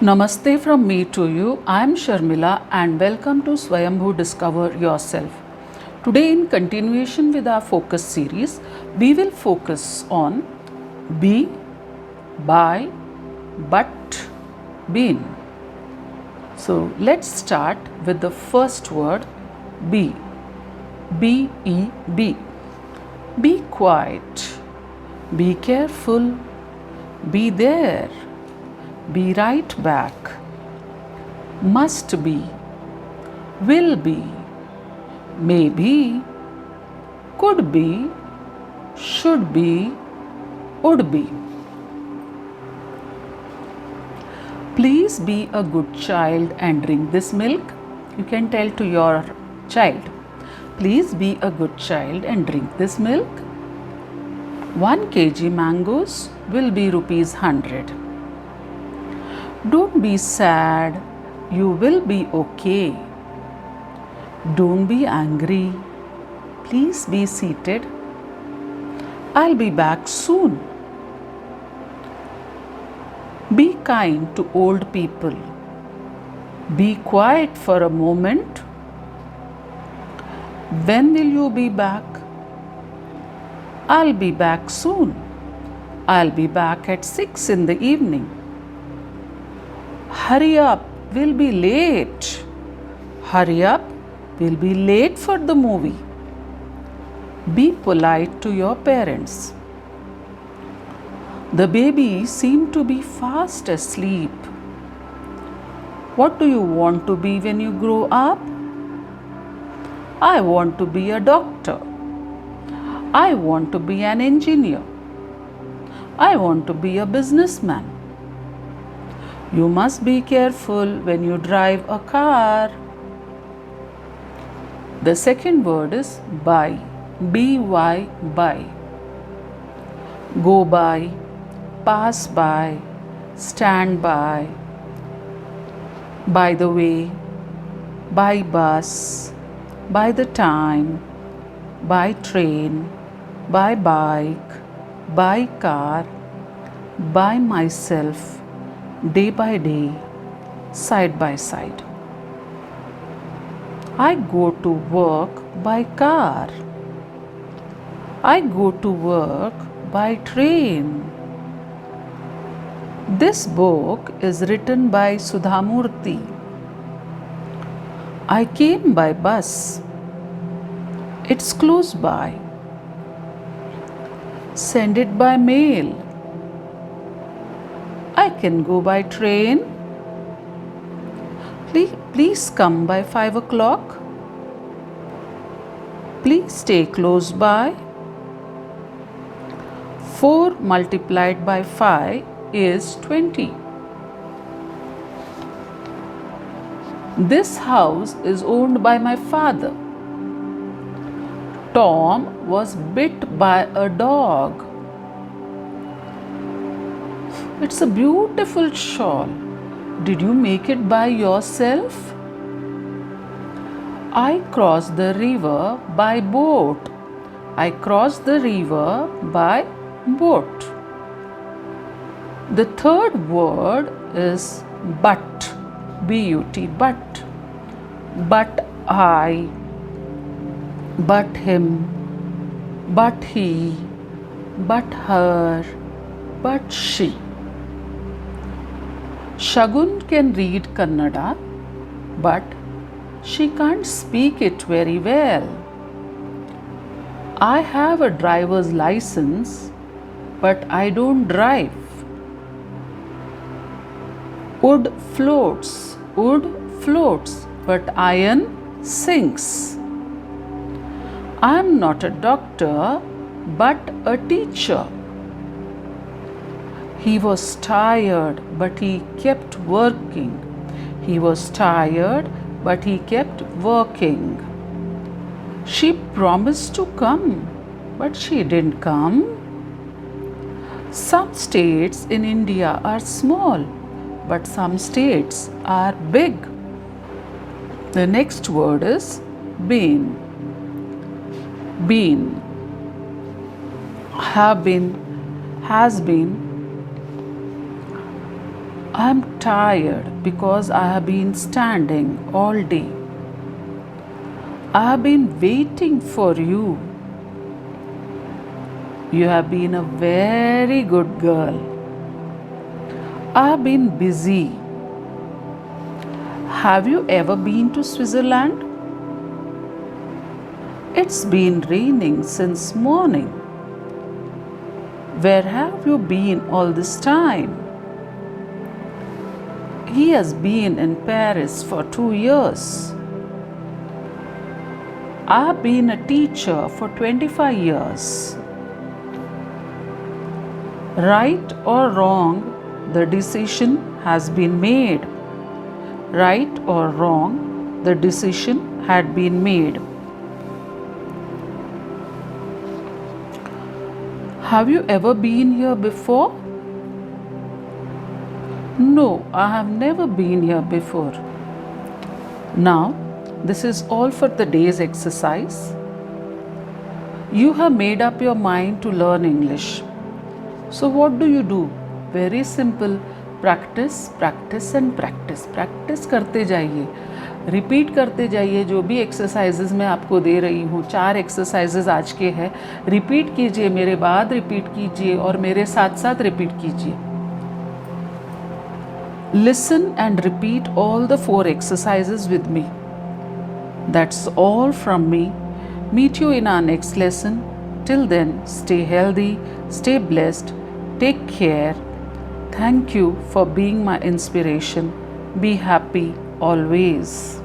Namaste from me to you. I am Sharmila and welcome to Swayambhu Discover Yourself. Today, in continuation with our focus series, we will focus on be, by, but, been. So, let's start with the first word be. B-E-B. Be quiet. Be careful. Be there. Be right back. Must be. Will be. Maybe. Could be. Should be. Would be. Please be a good child and drink this milk. You can tell to your child, please be a good child and drink this milk. 1 kg mangoes will be rupees 100. Don't be sad, you will be okay. Don't be angry, please be seated. I'll be back soon. Be kind to old people. Be quiet for a moment. When will you be back? I'll be back soon. I'll be back at 6 in the evening. Hurry up, we'll be late. Hurry up, we'll be late for the movie. Be polite to your parents. The baby seemed to be fast asleep. What do you want to be when you grow up? I want to be a doctor. I want to be an engineer. I want to be a businessman. You must be careful when you drive a car. The second word is by. B-Y, by. Go by, pass by, stand by the way, by bus, by the time, by train, by bike, by car, by myself, day by day, side by side. I go to work by car. I go to work by train. This book is written by Sudhamurthy. I came by bus. It's close by. Send it by mail. I can go by train. Please come by 5 o'clock. Please stay close by. 4 multiplied by 5 is 20. This house is owned by my father. Tom was bit by a dog. It's a beautiful shawl. Did you make it by yourself? I crossed the river by boat. I crossed the river by boat. The third word is but. B-U-T, but. But I, but him, but he, but her, but she. Shagun can read Kannada, but she can't speak it very well. I have a driver's license, but I don't drive. Wood floats, but iron sinks. I am not a doctor, but a teacher. He was tired, but he kept working. He was tired, but he kept working. She promised to come, but she didn't come. Some states in India are small, but some states are big. The next word is been. Been. Have been, has been, I'm tired because I have been standing all day. I have been waiting for you. You have been a very good girl. I have been busy. Have you ever been to Switzerland? It's been raining since morning. Where have you been all this time? He has been in Paris for 2 years. I've been a teacher for 25 years. Right or wrong, the decision has been made. Right or wrong, the decision had been made. Have you ever been here before? No, I have never been here before. Now, this is all for the day's exercise. You have made up your mind to learn English. So what do you do? Very simple. Practice, practice and practice. Practice करते जाइए, repeat करते जाइए. जो भी exercises मैं आपको दे रही हूँ, 4 एक्सरसाइजेज आज के हैं, रिपीट कीजिए, मेरे बाद रिपीट कीजिए और मेरे साथ साथ रिपीट कीजिए. Listen and repeat all the 4 exercises with me. That's all from me. Meet you in our next lesson. Till then, stay healthy, stay blessed, take care. Thank you for being my inspiration. Be happy always.